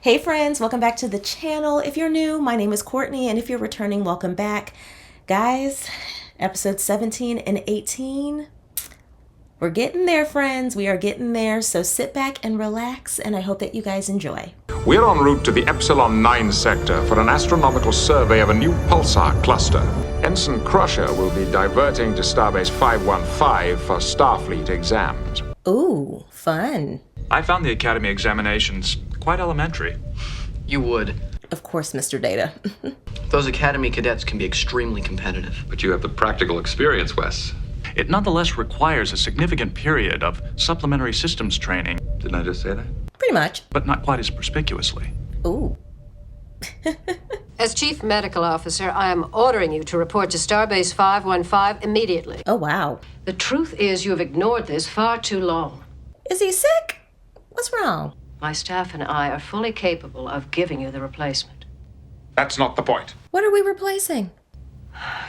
Hey friends, welcome back to the channel. If you're new, my name is Courtney, and if you're returning, welcome back. Guys, episode 17 and 18. We're getting there, friends. We are getting there. So sit back and relax, and I hope that you guys enjoy. We're en route to the Epsilon 9 sector for an astronomical survey of a new pulsar cluster. Ensign Crusher will be diverting to Starbase 515 for Starfleet exams. Ooh, fun. I found the Academy examinations quite elementary. You would. Of course, Mr. Data. Those Academy cadets can be extremely competitive. But you have the practical experience, Wes. It nonetheless requires a significant period of supplementary systems training. Didn't I just say that? Pretty much. But not quite as perspicuously. Ooh. As Chief Medical Officer, I am ordering you to report to Starbase 515 immediately. Oh, wow. The truth is you have ignored this far too long. Is he sick? What's wrong? My staff and I are fully capable of giving you the replacement. That's not the point. What are we replacing?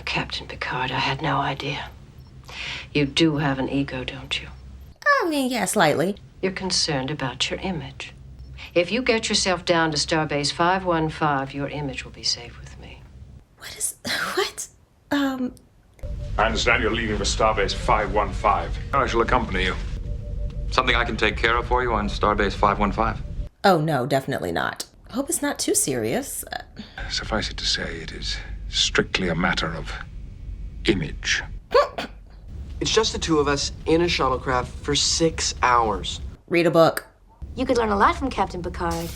Captain Picard, I had no idea. You do have an ego, don't you? I mean, yeah, slightly. You're concerned about your image. If you get yourself down to Starbase 515, your image will be safe with me. What? I understand you're leaving for Starbase 515. I shall accompany you. Something I can take care of for you on Starbase 515? Oh, no, definitely not. I hope it's not too serious. Suffice it to say, it is strictly a matter of image. It's just the two of us in a shuttlecraft for 6 hours. Read a book. You could learn a lot from Captain Picard.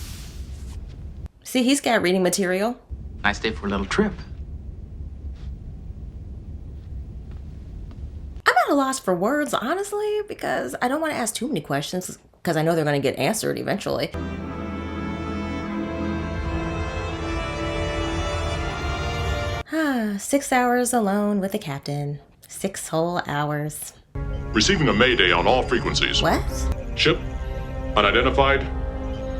See, he's got reading material. Nice day for a little trip. I'm at a loss for words, honestly, because I don't want to ask too many questions, because I know they're going to get answered eventually. Ah, 6 hours alone with the captain. 6 whole hours. Receiving a mayday on all frequencies. What? Ship, unidentified,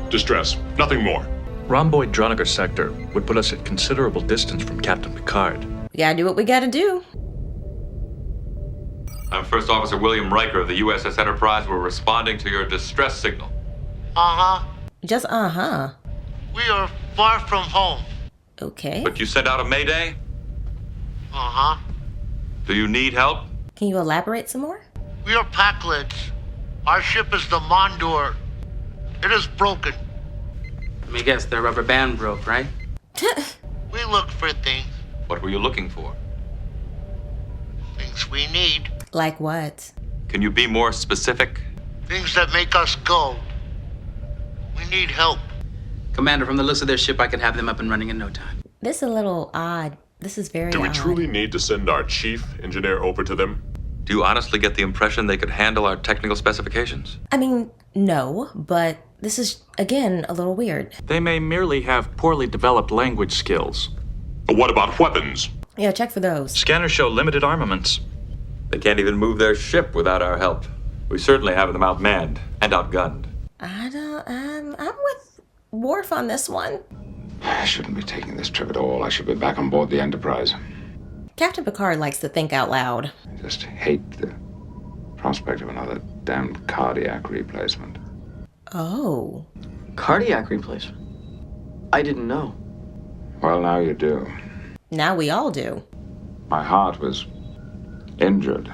distress, nothing more. Rhomboid Droneger sector would put us at considerable distance from Captain Picard. We gotta do what we gotta do. I'm First Officer William Riker of the USS Enterprise. We're responding to your distress signal. Just We are far from home. Okay. But you sent out a mayday? Uh-huh. Do you need help? Can you elaborate some more? We are Packlets. Our ship is the Mondor. It is broken. Let me guess, their rubber band broke, right? We look for things. What were you looking for? Things we need. Like what? Can you be more specific? Things that make us go. We need help. Commander, from the looks of their ship, I can have them up and running in no time. This is a little odd. This is very Do we odd. truly need to send our chief engineer over to them? Do you honestly get the impression they could handle our technical specifications? I mean, no, but this is, again, a little weird. They may merely have poorly developed language skills. What about weapons? Yeah, check for those. Scanners show limited armaments. They can't even move their ship without our help. We certainly have them outmanned and outgunned. I'm with Worf on this one. I shouldn't be taking this trip at all. I should be back on board the Enterprise. Captain Picard likes to think out loud. I just hate the prospect of another damned cardiac replacement. Oh. Cardiac replacement? I didn't know. Well, now you do. Now we all do. My heart was injured.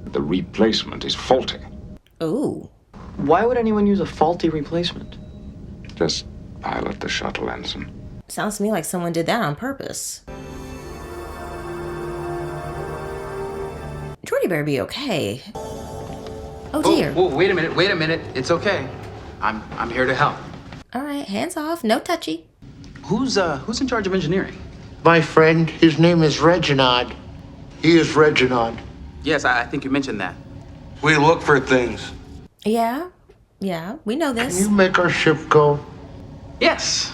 The replacement is faulty. Ooh. Why would anyone use a faulty replacement? Just pilot the shuttle, Ensign. Sounds to me like someone did that on purpose. Jordy better be okay. Oh dear. Whoa, wait a minute. It's okay. I'm here to help. All right, hands off. No touchy. Who's in charge of engineering? My friend, his name is Reginald. He is Reginald. Yes, I think you mentioned that. We look for things. Yeah, we know Can this. you make our ship go? Yes.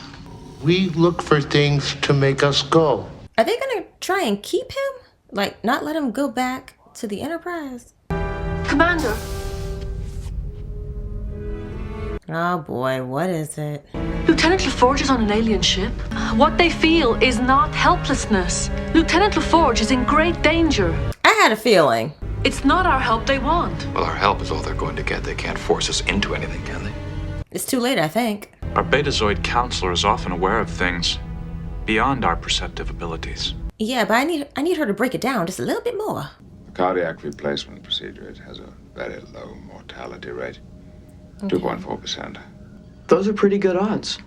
We look for things to make us go. Are they gonna try and keep him? Like, not let him go back to the Enterprise? Commander, Oh boy, what is it? Lieutenant LaForge is on an alien ship. What they feel is not helplessness. Lieutenant LaForge is in great danger. I had a feeling. It's not our help they want. Well, our help is all they're going to get. They can't force us into anything, can they? It's too late, I think. Our Betazoid counselor is often aware of things beyond our perceptive abilities. Yeah, but I need her to break it down just a little bit more. The cardiac replacement procedure, it has a very low mortality rate. 2.4%. Those are pretty good odds.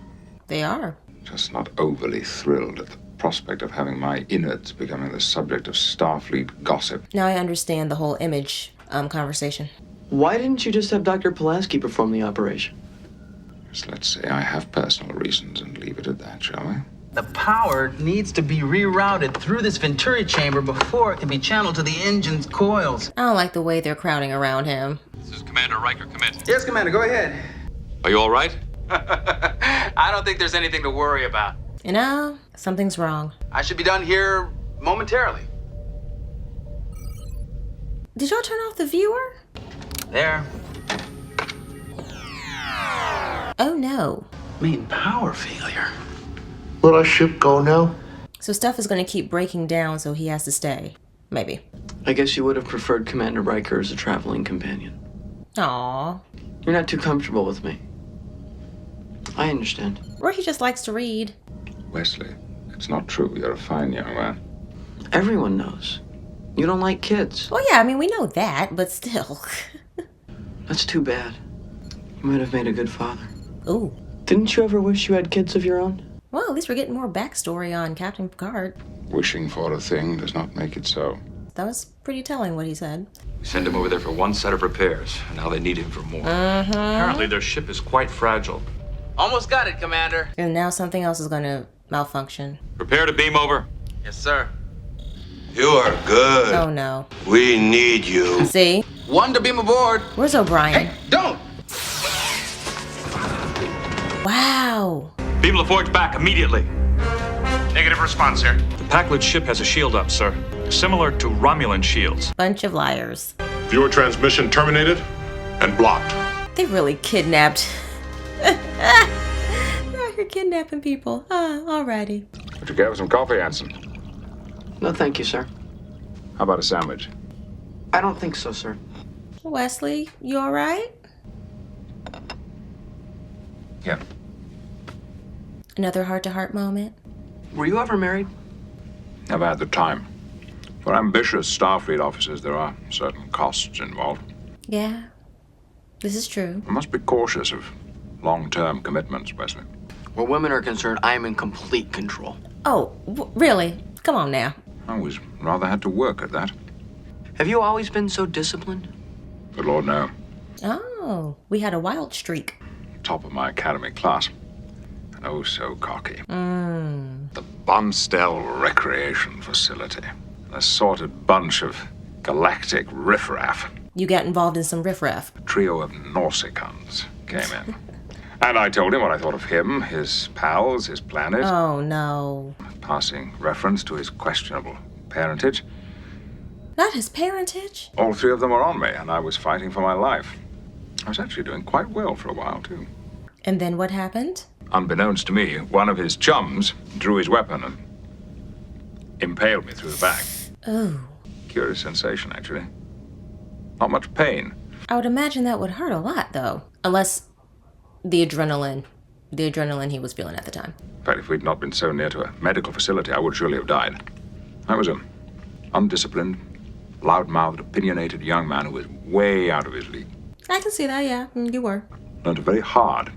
They are. Just not overly thrilled at the prospect of having my innards becoming the subject of Starfleet gossip. Now I understand the whole image conversation. Why didn't you just have Dr. Pulaski perform the operation? Just let's say I have personal reasons and leave it at that, shall we? The power needs to be rerouted through this Venturi chamber before it can be channeled to the engine's coils. I don't like the way they're crowding around him. This is Commander Riker. Come in. Yes, Commander, go ahead. Are you all right? I don't think there's anything to worry about. You know, something's wrong. I should be done here momentarily. Did y'all turn off the viewer? There. Oh no. Main power failure. Will our ship go now? So stuff is going to keep breaking down, so he has to stay. Maybe. I guess you would have preferred Commander Riker as a traveling companion. Aww. You're not too comfortable with me. I understand. Or he just likes to read. Wesley, it's not true. You're a fine young man. Everyone knows. You don't like kids. Well, yeah, I mean, we know that, but still. That's too bad. You might have made a good father. Ooh. Didn't you ever wish you had kids of your own? Well, at least we're getting more backstory on Captain Picard. Wishing for a thing does not make it so. That was pretty telling what he said. We sent him over there for one set of repairs, and now they need him for more. Apparently their ship is quite fragile. Almost got it, Commander. And now something else is going to malfunction. Prepare to beam over. Yes, sir. You are good. Oh no. We need you. See? One to beam aboard. Where's O'Brien? Hey, don't! Wow. Beam LaForge back immediately. Negative response here. The Packlet ship has a shield up, sir. Similar to Romulan shields. Bunch of liars. Viewer transmission terminated and blocked. They really kidnapped. They're out here kidnapping people. Alrighty. Would you care for some coffee, Anson? No, thank you, sir. How about a sandwich? I don't think so, sir. Wesley, you alright? Yeah. Another heart-to-heart moment. Were you ever married? Never had the time. For ambitious Starfleet officers, there are certain costs involved. Yeah. This is true. We must be cautious of long-term commitments, Wesley. Where women are concerned, I am in complete control. Oh, really? Come on now. I always rather had to work at that. Have you always been so disciplined? Good Lord, no. Oh, we had a wild streak. Top of my academy class. And oh so cocky. The Bunsdell Recreation Facility. An assorted bunch of galactic riffraff. You got involved in some riffraff. A trio of Nausicans came in. And I told him what I thought of him, his pals, his planet. Oh, no. Passing reference to his questionable parentage. Not his parentage? All three of them were on me, and I was fighting for my life. I was actually doing quite well for a while, too. And then what happened? Unbeknownst to me, one of his chums drew his weapon and impaled me through the back. Oh. Curious sensation, actually. Not much pain. I would imagine that would hurt a lot, though. Unless the adrenaline he was feeling at the time. In fact, if we'd not been so near to a medical facility, I would surely have died. I was an undisciplined, loud-mouthed, opinionated young man who was way out of his league. I can see that, yeah. You were. Learned a very hard,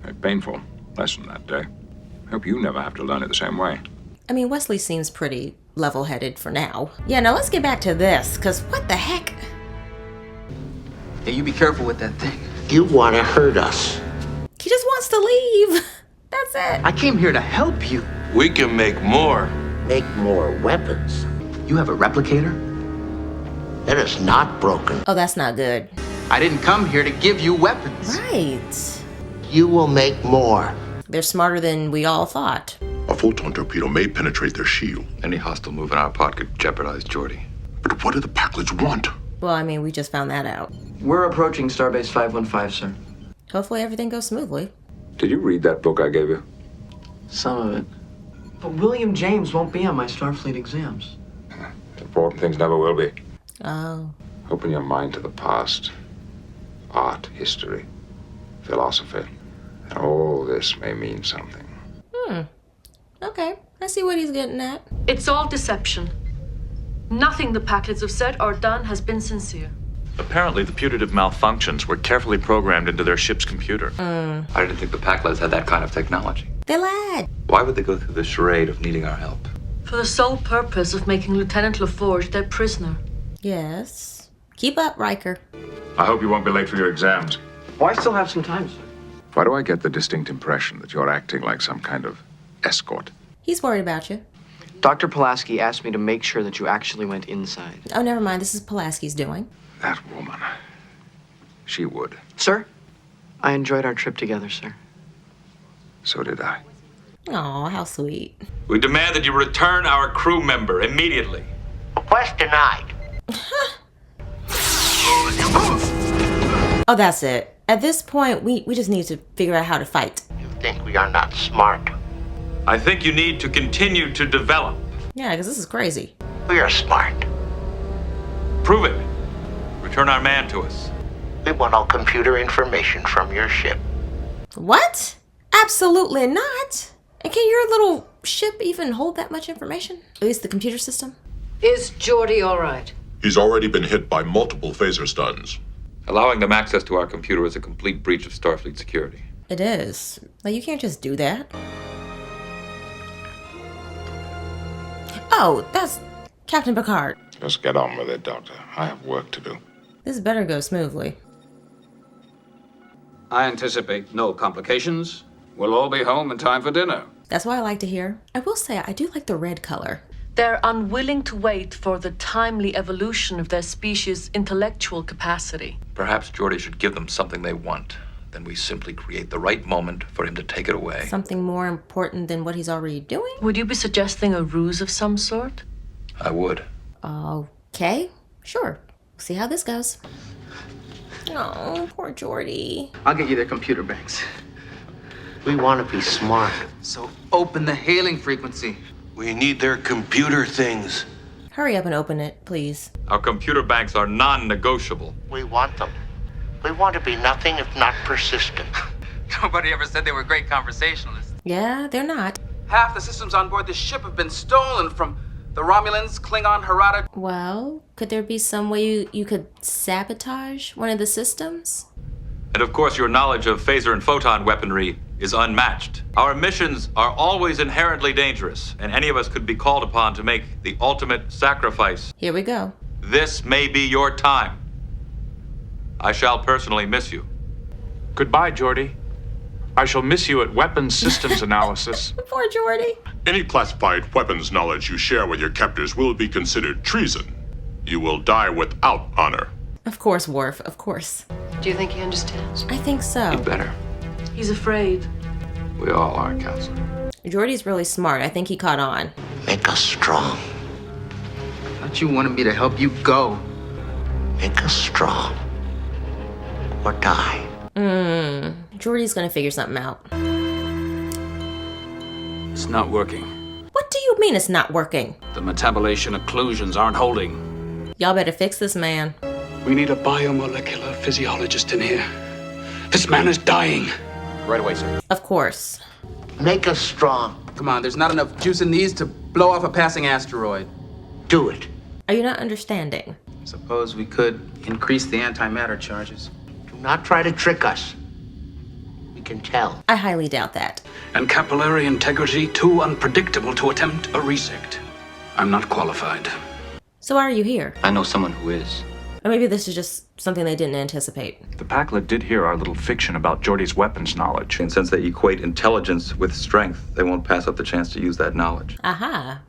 very painful lesson that day. I hope you never have to learn it the same way. I mean, Wesley seems pretty level-headed for now. Yeah, now let's get back to this, because what the heck? Hey, you be careful with that thing. You want to hurt us. He just wants to leave. That's it. I came here to help you. We can make more. Make more weapons. You have a replicator? It is not broken. Oh, that's not good. I didn't come here to give you weapons. Right. You will make more. They're smarter than we all thought. A photon torpedo may penetrate their shield. Any hostile move in our pod could jeopardize Geordi. But what do the Packlets want? Well, I mean, we just found that out. We're approaching Starbase 515, sir. Hopefully everything goes smoothly. Did you read that book I gave you? Some of it. But William James won't be on my Starfleet exams. Important things never will be. Oh. Open your mind to the past. Art, history, philosophy. Oh, this may mean something. Okay, I see what he's getting at. It's all deception. Nothing the Packlets have said or done has been sincere. Apparently, the putative malfunctions were carefully programmed into their ship's computer. I didn't think the Packlets had that kind of technology. They lied. Why would they go through the charade of needing our help? For the sole purpose of making Lieutenant LaForge their prisoner. Yes. Keep up, Riker. I hope you won't be late for your exams. Why still have some time, sir? Why do I get the distinct impression that you're acting like some kind of escort? He's worried about you. Dr. Pulaski asked me to make sure that you actually went inside. Oh, never mind. This is Pulaski's doing. That woman. She would. Sir, I enjoyed our trip together, sir. So did I. Aw, how sweet. We demand that you return our crew member immediately. Request denied. Oh, that's it. At this point, we just need to figure out how to fight. You think we are not smart? I think you need to continue to develop. Yeah, because this is crazy. We are smart. Prove it. Return our man to us. We want all computer information from your ship. What? Absolutely not. And can your little ship even hold that much information? At least the computer system? Is Geordi all right? He's already been hit by multiple phaser stuns. Allowing them access to our computer is a complete breach of Starfleet security. It is. Like, you can't just do that. Oh, that's Captain Picard. Just get on with it, Doctor. I have work to do. This better go smoothly. I anticipate no complications. We'll all be home in time for dinner. That's what I like to hear. I will say, I do like the red color. They're unwilling to wait for the timely evolution of their species' intellectual capacity. Perhaps Geordi should give them something they want. Then we simply create the right moment for him to take it away. Something more important than what he's already doing? Would you be suggesting a ruse of some sort? I would. Okay, sure. We'll see how this goes. Oh, poor Geordi. I'll get you their computer banks. We want to be smart. So open the hailing frequency. We need their computer things. Hurry up and open it, please. Our computer banks are non-negotiable. We want them. We want to be nothing if not persistent. Nobody ever said they were great conversationalists. Yeah, they're not. Half the systems on board the ship have been stolen from the Romulans, Klingon, Harada. Well, could there be some way you could sabotage one of the systems? And of course, your knowledge of phaser and photon weaponry is unmatched. Our missions are always inherently dangerous, and any of us could be called upon to make the ultimate sacrifice. Here we go. This may be your time. I shall personally miss you. Goodbye, Geordi. I shall miss you at weapons systems analysis. Poor Geordi. Any classified weapons knowledge you share with your captors will be considered treason. You will die without honor. Of course, Worf, of course. Do you think he understands? I think so. Better. He's afraid. We all are, Counselor. Geordi's really smart. I think he caught on. Make us strong. Thought you wanted me to help you go. Make us strong. Or die. Geordi's gonna figure something out. It's not working. What do you mean it's not working? The metabolation occlusions aren't holding. Y'all better fix this man. We need a biomolecular physiologist in here. This man is dying. Right away, sir. Of course. Make us strong. Come on, there's not enough juice in these to blow off a passing asteroid. Do it. Are you not understanding? Suppose we could increase the antimatter charges. Do not try to trick us. We can tell. I highly doubt that. And capillary integrity too unpredictable to attempt a resect. I'm not qualified. So why are you here? I know someone who is. Or maybe this is just something they didn't anticipate. The Packlet did hear our little fiction about Geordi's weapons knowledge. And since they equate intelligence with strength, they won't pass up the chance to use that knowledge. Aha.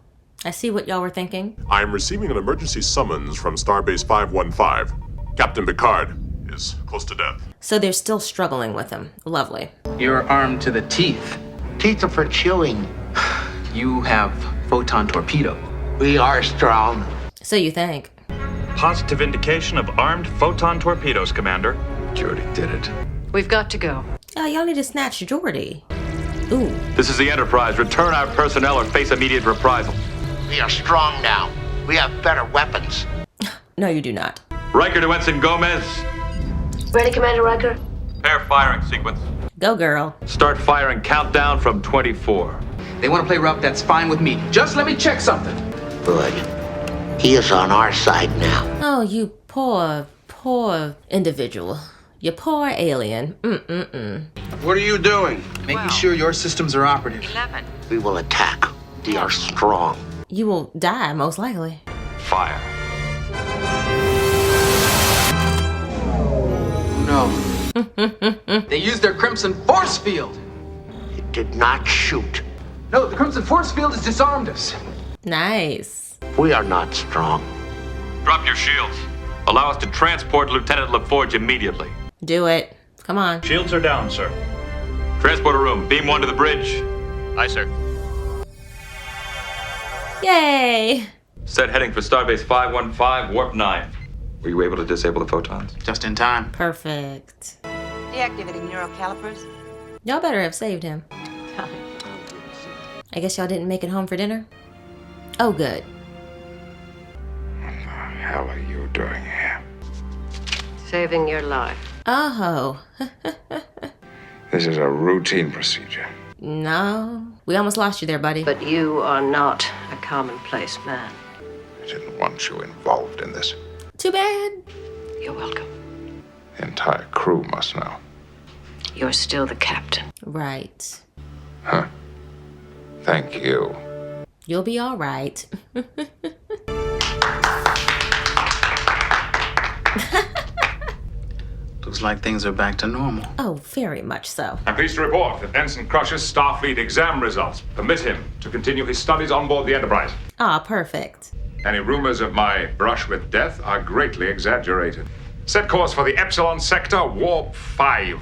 I see what y'all were thinking. I am receiving an emergency summons from Starbase 515. Captain Picard is close to death. So they're still struggling with him. Lovely. You're armed to the teeth. Teeth are for chewing. You have photon torpedo. We are strong. So you think. Positive indication of armed photon torpedoes, Commander. Geordi did it. We've got to go. Oh, y'all need to snatch Geordi. Ooh. This is the Enterprise. Return our personnel or face immediate reprisal. We are strong now. We have better weapons. No, you do not. Riker to Ensign Gomez. Ready, Commander Riker? Pair firing sequence. Go, girl. Start firing countdown from 24. They want to play rough, that's fine with me. Just let me check something. Good. He is on our side now. Oh, you poor, poor individual. You poor alien. What are you doing? Making sure your systems are operative. 11. We will attack. We are strong. You will die, most likely. Fire. No. They used their Crimson Force Field. It did not shoot. No, the Crimson Force Field has disarmed us. Nice. We are not strong. Drop your shields. Allow us to transport Lieutenant LaForge immediately. Do it. Come on. Shields are down, sir. Transporter room, beam 1 to the bridge. Aye, sir. Yay. Set heading for Starbase 515, warp 9. Were you able to disable the photons? Just in time. Perfect. Deactivating neural calipers. Y'all better have saved him. I guess y'all didn't make it home for dinner? Oh, good. What the hell are you doing here? Saving your life. Oh. This is a routine procedure. No. We almost lost you there, buddy. But you are not a commonplace man. I didn't want you involved in this. Too bad. You're welcome. The entire crew must know. You're still the captain. Right. Huh. Thank you. You'll be all right. Looks like things are back to normal. Oh, very much so. I'm pleased to report that Ensign Crusher's Starfleet exam results permit him to continue his studies on board the Enterprise. Ah, perfect. Any rumors of my brush with death are greatly exaggerated. Set course for the Epsilon Sector, Warp 5.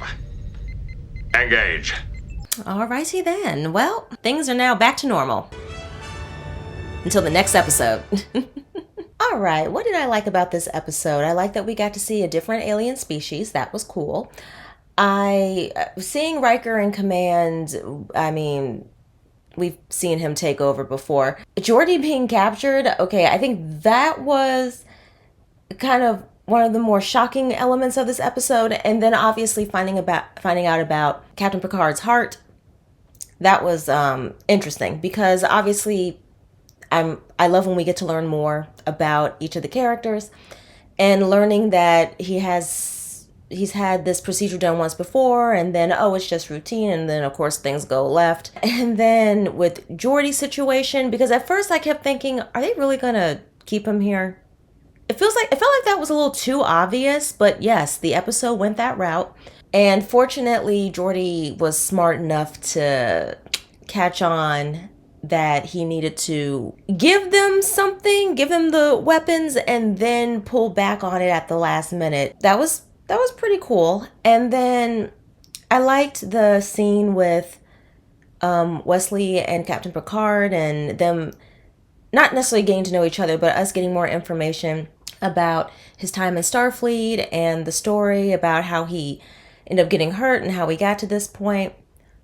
Engage. Alrighty then. Well, things are now back to normal. Until the next episode. Alright, what did I like about this episode? I like that we got to see a different alien species. That was cool. Seeing Riker in command, I mean, we've seen him take over before. Geordi being captured, okay, I think that was kind of one of the more shocking elements of this episode. And then obviously finding out about Captain Picard's heart. That was interesting because obviously I love when we get to learn more about each of the characters and learning that he's had this procedure done once before and then, oh, it's just routine. And then of course things go left. And then with Geordi's situation, because at first I kept thinking, are they really going to keep him here? It felt like that was a little too obvious, but yes, the episode went that route. And fortunately, Geordi was smart enough to catch on that he needed to give them something, give them the weapons, and then pull back on it at the last minute. That was pretty cool. And then I liked the scene with Wesley and Captain Picard and them not necessarily getting to know each other, but us getting more information about his time in Starfleet and the story about how he ended up getting hurt and how we got to this point.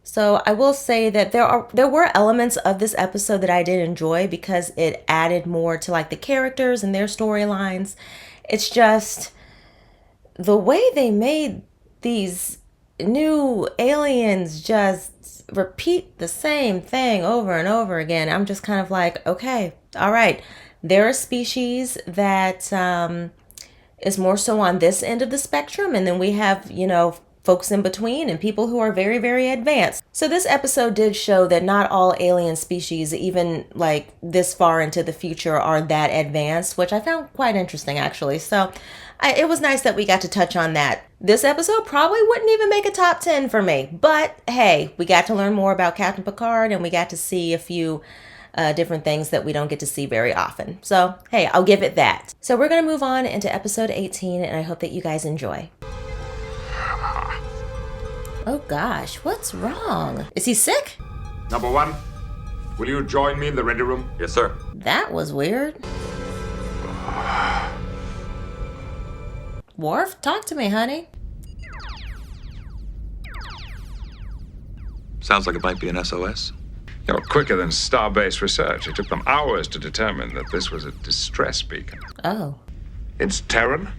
So I will say that there were elements of this episode that I did enjoy because it added more to like the characters and their storylines. It's just the way they made these new aliens just repeat the same thing over and over again. I'm just kind of like, okay, all right. There are species that is more so on this end of the spectrum. And then we have, folks in between and people who are very, very advanced. So this episode did show that not all alien species, even like this far into the future, are that advanced, which I found quite interesting actually. So it was nice that we got to touch on that. This episode probably wouldn't even make a top 10 for me, but hey, we got to learn more about Captain Picard and we got to see a few different things that we don't get to see very often. So hey, I'll give it that. So we're going to move on into episode 18 and I hope that you guys enjoy. Oh gosh, what's wrong? Is he sick? Number 1, will you join me in the ready room? Yes, sir. That was weird. Worf, talk to me, honey. Sounds like it might be an SOS. You're quicker than Starbase research. It took them hours to determine that this was a distress beacon. Oh. It's Terran?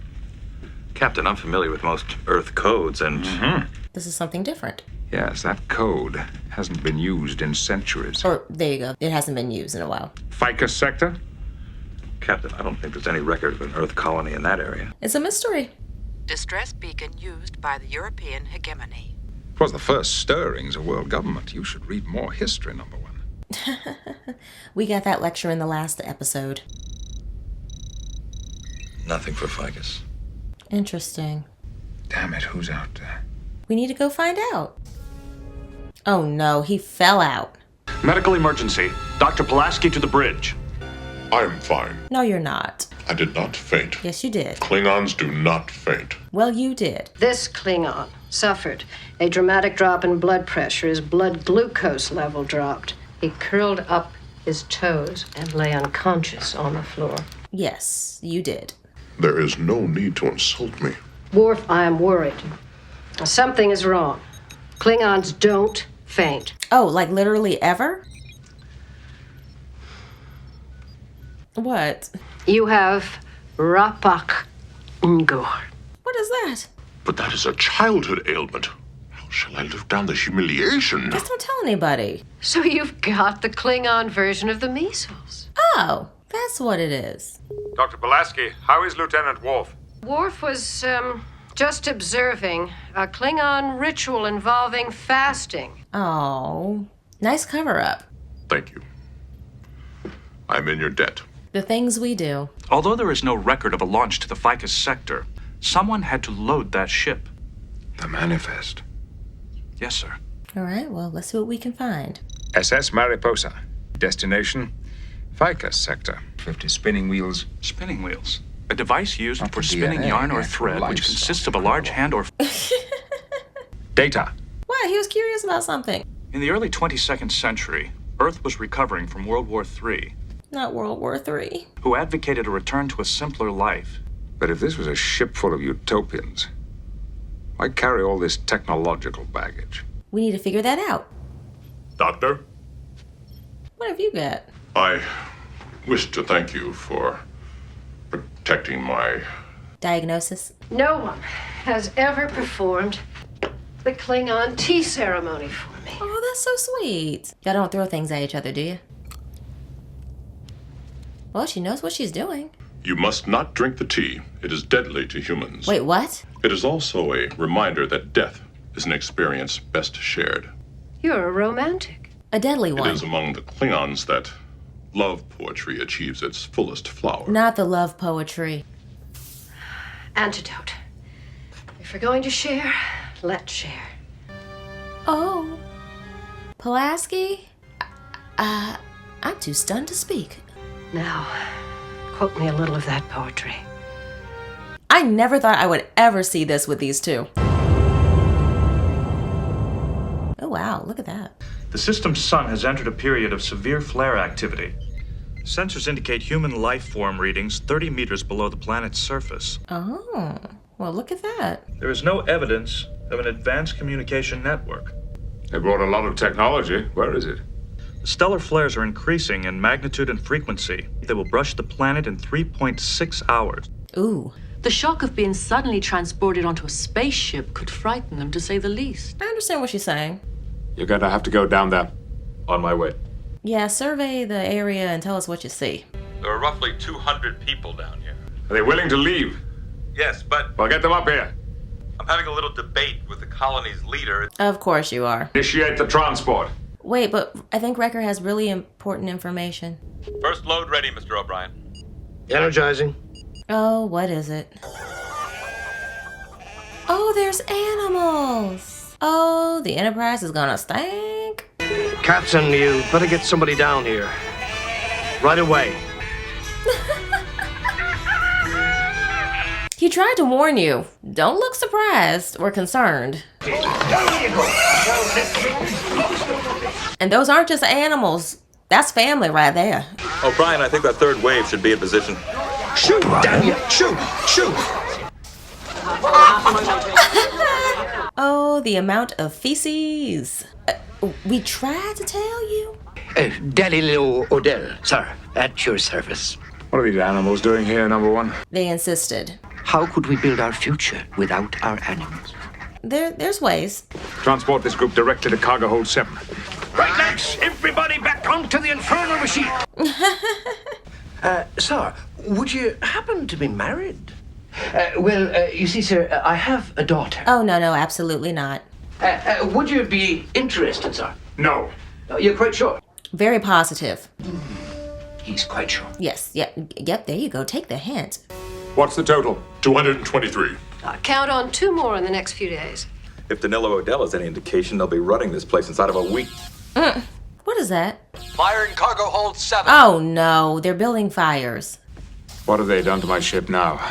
Captain, I'm familiar with most Earth codes and... This is something different. Yes, that code hasn't been used in centuries. Or, there you go. It hasn't been used in a while. Ficus sector? Captain, I don't think there's any record of an Earth colony in that area. It's a mystery. Distress beacon used by the European hegemony. It was the first stirrings of world government. You should read more history, number one. We got that lecture in the last episode. Nothing for Ficus. Interesting. Damn it, who's out there? We need to go find out. Oh no, he fell out. Medical emergency. Dr. Pulaski to the bridge. I'm fine. No, you're not. I did not faint. Yes, you did. Klingons do not faint. Well, you did. This Klingon suffered a dramatic drop in blood pressure. His blood glucose level dropped. He curled up his toes and lay unconscious on the floor. Yes, you did. There is no need to insult me. Worf, I am worried. Something is wrong. Klingons don't faint. Oh, like literally ever? What? You have Rapak Ngor. What is that? But that is a childhood ailment. How shall I live down the humiliation? Just don't tell anybody. So you've got the Klingon version of the measles. Oh, that's what it is. Dr. Pulaski, how is Lieutenant Worf? Worf was, just observing a Klingon ritual involving fasting. Oh, nice cover-up. Thank you. I'm in your debt. The things we do. Although there is no record of a launch to the Ficus sector, someone had to load that ship. The manifest. Yes, sir. All right, well, let's see what we can find. SS Mariposa. Destination, Ficus sector. 50 spinning wheels. Spinning wheels. A device used Not for the spinning DNA, yarn or actual thread, which livestock. consists of a large hand or... Data. What? He was curious about something. In the early 22nd century, Earth was recovering from World War III, Not World War III. who advocated a return to a simpler life. But if this was a ship full of utopians, why carry all this technological baggage? We need to figure that out. Doctor, What have you got? I wish to thank you for protecting my... Diagnosis? No one has ever performed the Klingon tea ceremony for me. Oh, that's so sweet. Y'all don't throw things at each other, do you? Well, she knows what she's doing. You must not drink the tea. It is deadly to humans. Wait, what? It is also a reminder that death is an experience best shared. You're a romantic. A deadly It one. is among the Klingons that love poetry achieves its fullest flower. Not the love poetry. Antidote. If we're going to share, let's share. Oh. Pulaski? I'm too stunned to speak. Now, quote me a little of that poetry. I never thought I would ever see this with these two. Oh, wow. Look at that. The system's sun has entered a period of severe flare activity. Sensors indicate human life form readings 30 meters below the planet's surface. Oh. Well, look at that. There is no evidence of an advanced communication network. They brought a lot of technology. Where is it? The stellar flares are increasing in magnitude and frequency. They will brush the planet in 3.6 hours. Ooh. The shock of being suddenly transported onto a spaceship could frighten them, to say the least. I understand what she's saying. You're gonna have to go down there. On my way. Yeah, survey the area and tell us what you see. There are roughly 200 people down here. Are they willing to leave? Yes, but Well, get them up here. I'm having a little debate with the colony's leader. Of course you are. Initiate the transport. Wait, but I think Wrecker has really important information. First load ready, Mr. O'Brien. Energizing. Oh, what is it? Oh, there's animals. Oh, the Enterprise is gonna stink. Captain, you better get somebody down here. Right away. He tried to warn you. Don't look surprised or concerned. And those aren't just animals. That's family right there. O'Brien, I think that third wave should be in position. Shoot, damn you! Shoot! Shoot! Oh, the amount of feces. We tried to tell you. Galileo Odell, sir, at your service. What are these animals doing here, number one? They insisted. How could we build our future without our animals? There's ways. Transport this group directly to cargo hold 7. Right, lads, everybody back onto the infernal machine. Sir, would you happen to be married? You see, sir, I have a daughter. Oh, no, absolutely not. Would you be interested, sir? No. You're quite sure? Very positive. He's quite sure. Yes, yep, there you go. Take the hint. What's the total? 223. Count on 2 more in the next few days. If Danilo Odell is any indication, they'll be running this place inside of a week. What is that? Fire in cargo hold 7. Oh, no. They're building fires. What have they done to my ship now?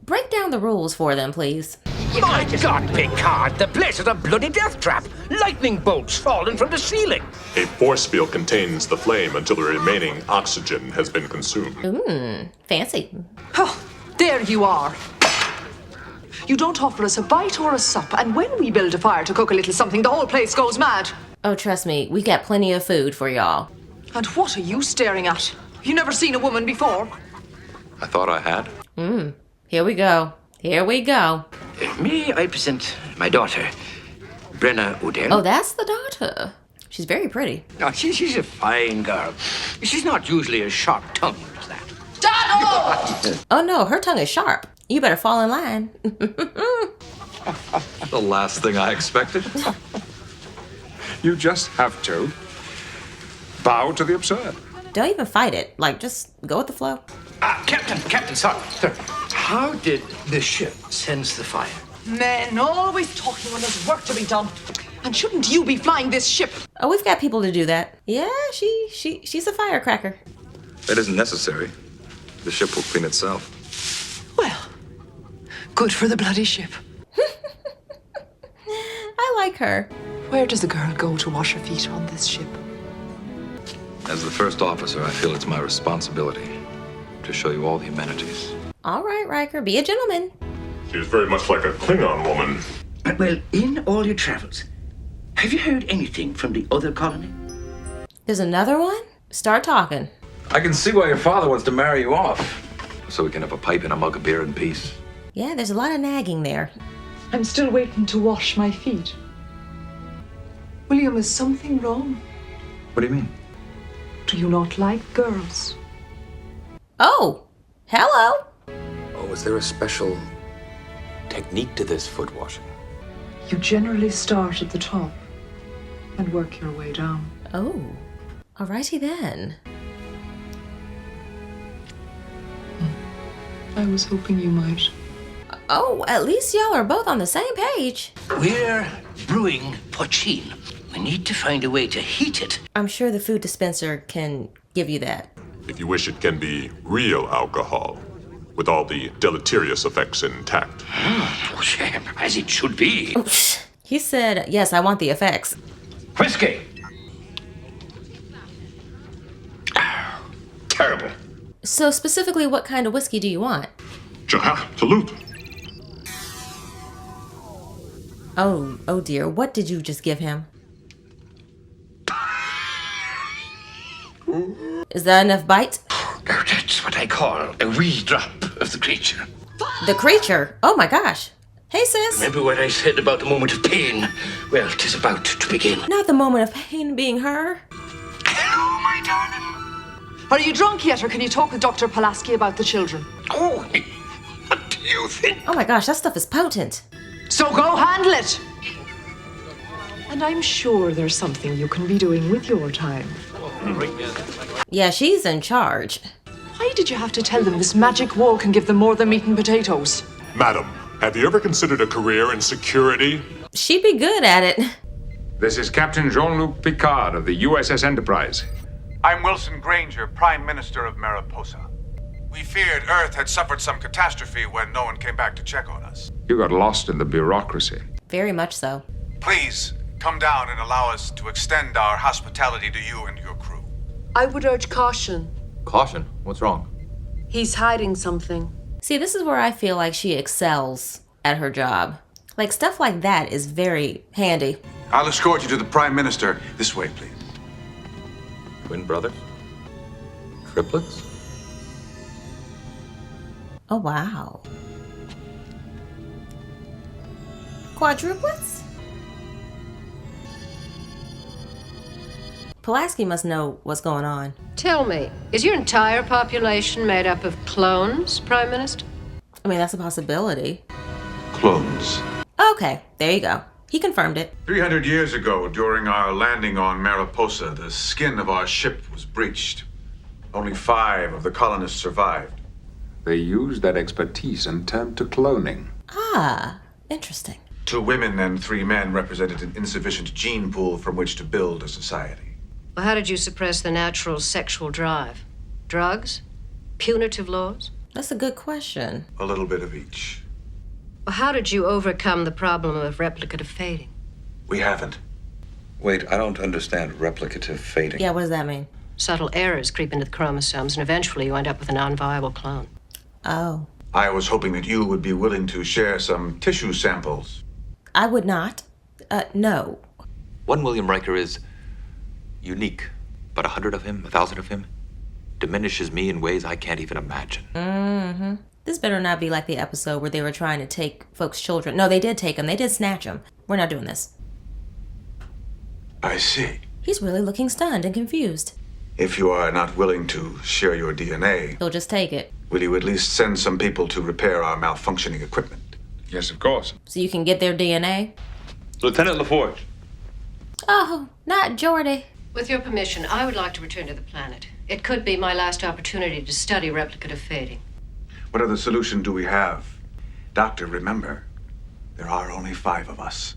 Break down the rules for them, please. My God, Picard, the place is a bloody death trap. Lightning bolts falling from the ceiling. A force field contains the flame until the remaining oxygen has been consumed. Fancy. Oh, there you are. You don't offer us a bite or a sup, and when we build a fire to cook a little something, the whole place goes mad. Oh, trust me, we got plenty of food for y'all. And what are you staring at? You never seen a woman before? I thought I had. Here we go. May I present my daughter, Brenna Odell? Oh, that's the daughter. She's very pretty. No, she's a fine girl. She's not usually as sharp-tongued as that. Donald! Oh, no, her tongue is sharp. You better fall in line. The last thing I expected. You just have to bow to the absurd. Don't even fight it. Like, just go with the flow. Captain, sir. How did the ship sense the fire? Men always talking when there's work to be done. And shouldn't you be flying this ship? Oh, we've got people to do that. Yeah, she's a firecracker. That isn't necessary. The ship will clean itself. Well, good for the bloody ship. I like her. Where does a girl go to wash her feet on this ship? As the first officer, I feel it's my responsibility to show you all the amenities. All right, Riker, be a gentleman. She is very much like a Klingon woman. Well, in all your travels, have you heard anything from the other colony? There's another one? Start talking. I can see why your father wants to marry you off. So we can have a pipe and a mug of beer in peace. Yeah, there's a lot of nagging there. I'm still waiting to wash my feet. William, is something wrong? What do you mean? Do you not like girls? Oh, hello. Oh, is there a special technique to this foot washing? You generally start at the top and work your way down. Oh, alrighty then. I was hoping you might. Oh, at least y'all are both on the same page. We're brewing poachine. We need to find a way to heat it. I'm sure the food dispenser can give you that. If you wish, it can be real alcohol, with all the deleterious effects intact. As it should be. He said, yes, I want the effects. Whiskey. Terrible. So specifically, what kind of whiskey do you want? Salute. Oh dear, what did you just give him? Is that enough bite? That's what I call a wee drop of the creature. The creature? Oh my gosh. Hey, sis. Remember what I said about the moment of pain? Well, 'tis about to begin. Not the moment of pain being her. Hello, my darling. Are you drunk yet, or can you talk with Dr. Pulaski about the children? Oh, what do you think? Oh my gosh, that stuff is potent. So go handle it. And I'm sure there's something you can be doing with your time. Yeah, she's in charge. Why did you have to tell them this magic wall can give them more than meat and potatoes? Madam, have you ever considered a career in security? She'd be good at it. This is Captain Jean-Luc Picard of the USS Enterprise. I'm Wilson Granger, Prime Minister of Mariposa. We feared Earth had suffered some catastrophe when no one came back to check on us. You got lost in the bureaucracy. Very much so. Please, come down and allow us to extend our hospitality to you and your crew. I would urge caution. Caution? What's wrong? He's hiding something. See, this is where I feel like she excels at her job. Like, stuff like that is very handy. I'll escort you to the Prime Minister. This way, please. Twin brothers? Triplets? Oh, wow. Quadruplets? Pulaski must know what's going on. Tell me, is your entire population made up of clones, Prime Minister? I mean, that's a possibility. Clones. Okay, there you go. He confirmed it. 300 years ago, during our landing on Mariposa, the skin of our ship was breached. Only 5 of the colonists survived. They used that expertise and turned to cloning. Ah, interesting. 2 women and 3 men represented an insufficient gene pool from which to build a society. Well, how did you suppress the natural sexual drive? Drugs? Punitive laws? That's a good question. A little bit of each. Well, how did you overcome the problem of replicative fading? We haven't. Wait, I don't understand replicative fading. Yeah, what does that mean? Subtle errors creep into the chromosomes, and eventually you end up with a non-viable clone. Oh. I was hoping that you would be willing to share some tissue samples. I would not. No. One William Riker is unique, but 100 of him, 1,000 of him, diminishes me in ways I can't even imagine. Mm-hmm. This better not be like the episode where they were trying to take folks' children. No, they did take them. They did snatch them. We're not doing this. I see. He's really looking stunned and confused. If you are not willing to share your DNA, He'll just take it. will you at least send some people to repair our malfunctioning equipment? Yes, of course. So you can get their DNA? Lieutenant LaForge. Oh, not Jordy. With your permission, I would like to return to the planet. It could be my last opportunity to study replicative fading. What other solution do we have? Doctor, remember, there are only 5 of us.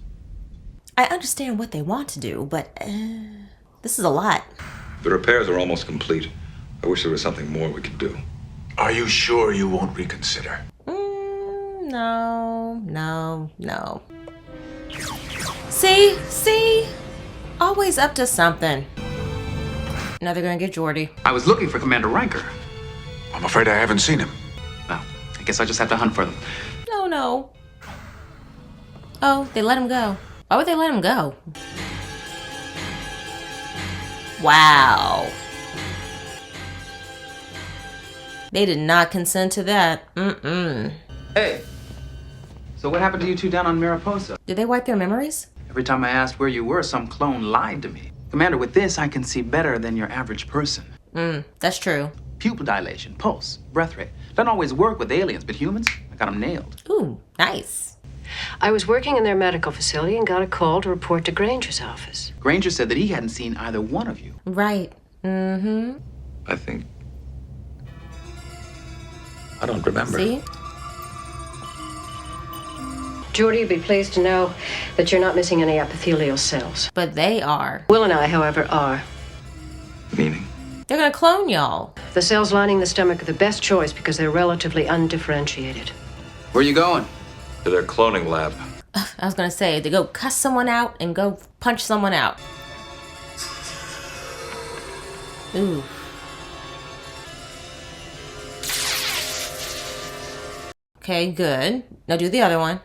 I understand what they want to do, but this is a lot. The repairs are almost complete. I wish there was something more we could do. Are you sure you won't reconsider? No. See? Always up to something. Now they're gonna get Jordy. I was looking for Commander Riker. I'm afraid I haven't seen him. Well, I guess I just have to hunt for them. No. Oh, they let him go. Why would they let him go? Wow. They did not consent to that. Hey, so what happened to you two down on Mariposa? Did they wipe their memories? Every time I asked where you were, some clone lied to me. Commander, with this, I can see better than your average person. That's true. Pupil dilation, pulse, breath rate. Doesn't always work with aliens, but humans, I got them nailed. Ooh, nice. I was working in their medical facility and got a call to report to Granger's office. Granger said that he hadn't seen either one of you. Right. Mm-hmm. I don't remember. See? Jordy, you'll be pleased to know that you're not missing any epithelial cells. But they are. Will and I, however, are. Meaning? They're gonna clone y'all. The cells lining the stomach are the best choice because they're relatively undifferentiated. Where you going? To their cloning lab. I was gonna say, to go cuss someone out and go punch someone out. Ooh. Okay, good. Now do the other one.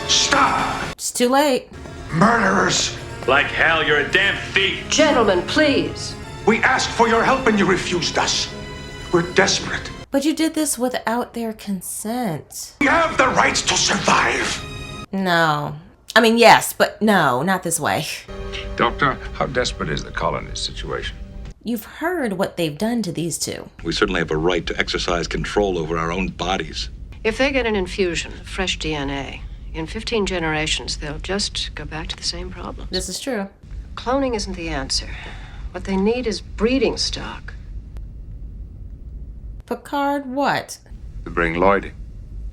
Stop! It's too late. Murderers! Like hell, you're a damn thief. Gentlemen, please. We asked for your help and you refused us. We're desperate. But you did this without their consent. We have the rights to survive. No. I mean, yes, but no, not this way. Doctor, how desperate is the colony's situation? You've heard what they've done to these two. We certainly have a right to exercise control over our own bodies. If they get an infusion of fresh DNA, in 15 generations, they'll just go back to the same problem. This is true. Cloning isn't the answer. What they need is breeding stock. Picard, what? To bring Lloyd in.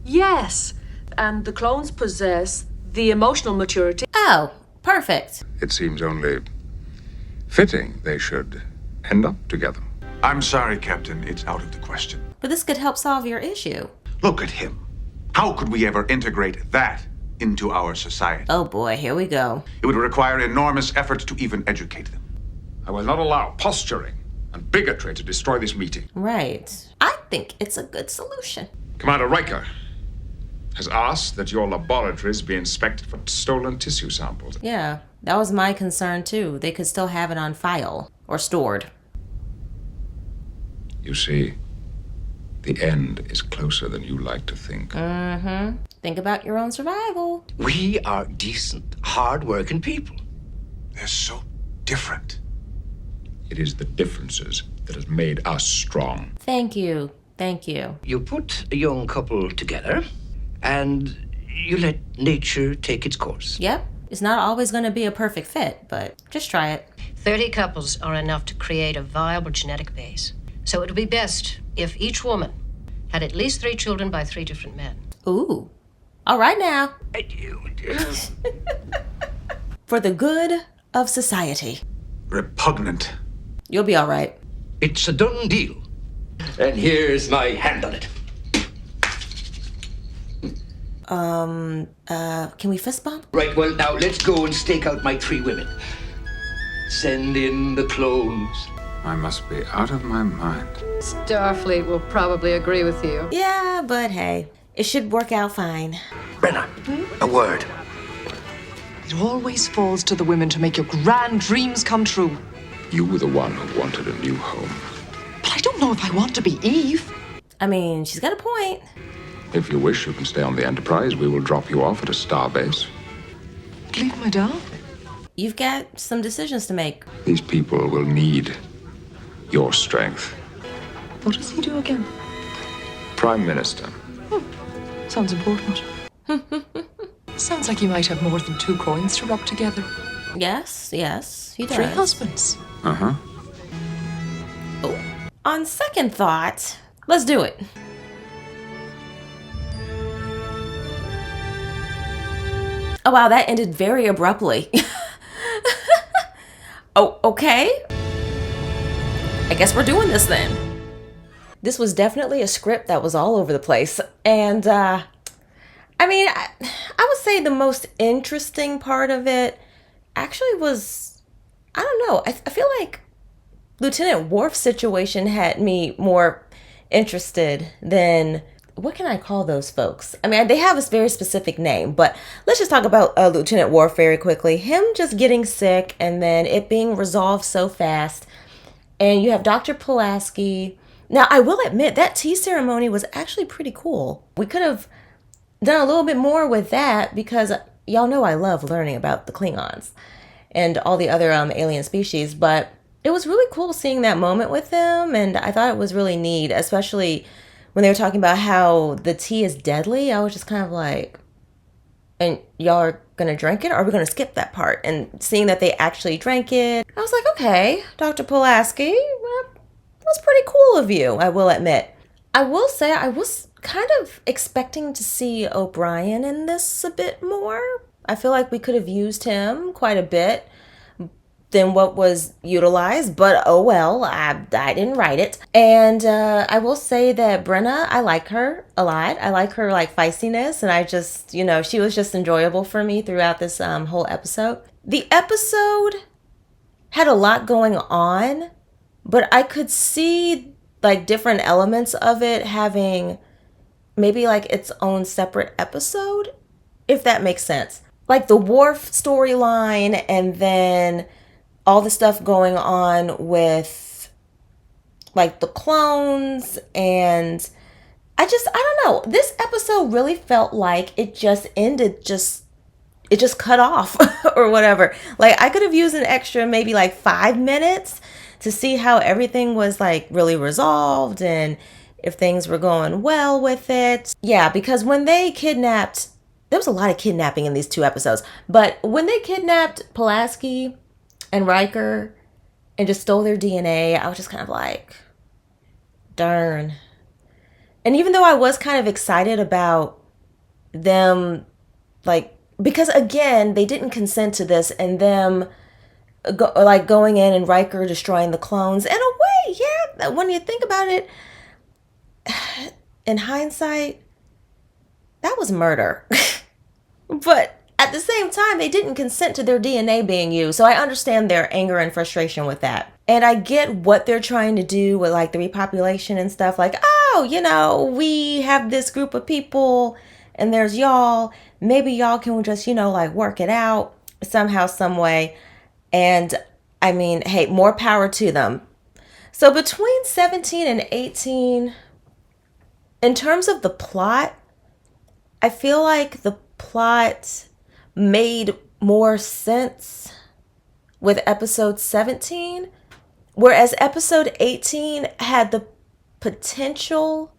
Yes, and the clones possess the emotional maturity. Oh, perfect. It seems only fitting they should end up together. I'm sorry, Captain. It's out of the question. But this could help solve your issue. Look at him. How could we ever integrate that into our society? Oh boy, here we go. It would require enormous effort to even educate them. I will not allow posturing and bigotry to destroy this meeting. Right. I think it's a good solution. Commander Riker has asked that your laboratories be inspected for stolen tissue samples. Yeah, that was my concern too. They could still have it on file or stored. You see, The end is closer than you like to think. Mm-hmm. Think about your own survival. We are decent, hard-working people. They're so different. It is the differences that has made us strong. Thank you. Thank you. You put a young couple together, and you let nature take its course. Yep. It's not always going to be a perfect fit, but just try it. 30 couples are enough to create a viable genetic base. So it would be best if each woman had at least 3 children by 3 different men. Ooh. All right now. For the good of society. Repugnant. You'll be all right. It's a done deal. And here's my hand on it. Can we fist bump? Right, well, now let's go and stake out my 3 women. Send in the clones. I must be out of my mind. Starfleet will probably agree with you. Yeah, but hey, it should work out fine. Brenna, a word. It always falls to the women to make your grand dreams come true. You were the one who wanted a new home. But I don't know if I want to be Eve. I mean, she's got a point. If you wish, you can stay on the Enterprise. We will drop you off at a starbase. Leave my dad? You've got some decisions to make. These people will need your strength. What does he do again? Prime Minister. Sounds important. Sounds like he might have more than 2 coins to rub together. Yes, he does. 3 husbands. Uh-huh. Oh. On second thought, let's do it. Oh, wow, that ended very abruptly. Oh, okay. I guess we're doing this then. This was definitely a script that was all over the place. And, I would say the most interesting part of it actually was, I don't know, I feel like Lieutenant Worf's situation had me more interested than, what can I call those folks? I mean, they have a very specific name, but let's just talk about Lieutenant Worf very quickly. Him just getting sick and then it being resolved so fast. And you have Dr. Pulaski. Now, I will admit that tea ceremony was actually pretty cool. We could have done a little bit more with that because y'all know I love learning about the Klingons and all the other alien species, but it was really cool seeing that moment with them, and I thought it was really neat, especially when they were talking about how the tea is deadly. I was just kind of like, and y'all are gonna drink it, or are we gonna skip that part? And seeing that they actually drank it, I was like, okay, Dr. Pulaski, that's pretty cool of you, I will admit. I will say I was kind of expecting to see O'Brien in this a bit more. I feel like we could have used him quite a bit than what was utilized, but oh well, I didn't write it. And I will say that Brenna, I like her a lot. I like her like feistiness, and I just, she was just enjoyable for me throughout this whole episode. The episode had a lot going on, but I could see like different elements of it having maybe like its own separate episode, if that makes sense. Like the Worf storyline, and then all the stuff going on with like the clones, and I don't know. This episode really felt like it just ended, it just cut off or whatever. Like I could have used an extra maybe like 5 minutes to see how everything was like really resolved and if things were going well with it. Yeah, because when they kidnapped, there was a lot of kidnapping in these 2 episodes, but when they kidnapped Pulaski and Riker and just stole their DNA, I was just kind of like, darn. And even though I was kind of excited about them, like, because again, they didn't consent to this, and them going in and Riker destroying the clones, in a way, yeah, when you think about it, in hindsight, that was murder. But at the same time, they didn't consent to their DNA being used. So I understand their anger and frustration with that. And I get what they're trying to do with like the repopulation and stuff. Like, oh, we have this group of people and there's y'all. Maybe y'all can just, like work it out somehow, some way. And I mean, hey, more power to them. So between 17 and 18, In terms of the plot, I feel like the plot made more sense with episode 17, whereas episode 18 had the potential.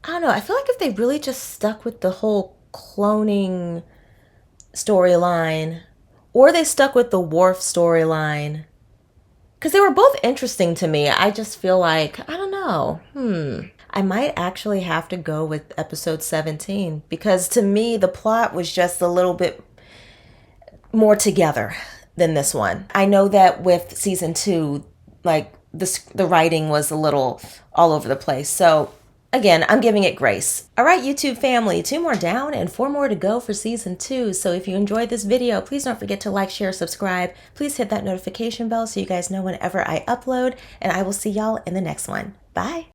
I don't know, I feel like if they really just stuck with the whole cloning storyline, or they stuck with the Worf storyline, because they were both interesting to me. I just feel like, I don't know, I might actually have to go with episode 17, because to me, the plot was just a little bit more together than this one. I know that with season 2, like the writing was a little all over the place. So again, I'm giving it grace. All right, YouTube family, 2 more down and 4 more to go for season 2. So if you enjoyed this video, please don't forget to like, share, subscribe. Please hit that notification bell so you guys know whenever I upload, and I will see y'all in the next one. Bye.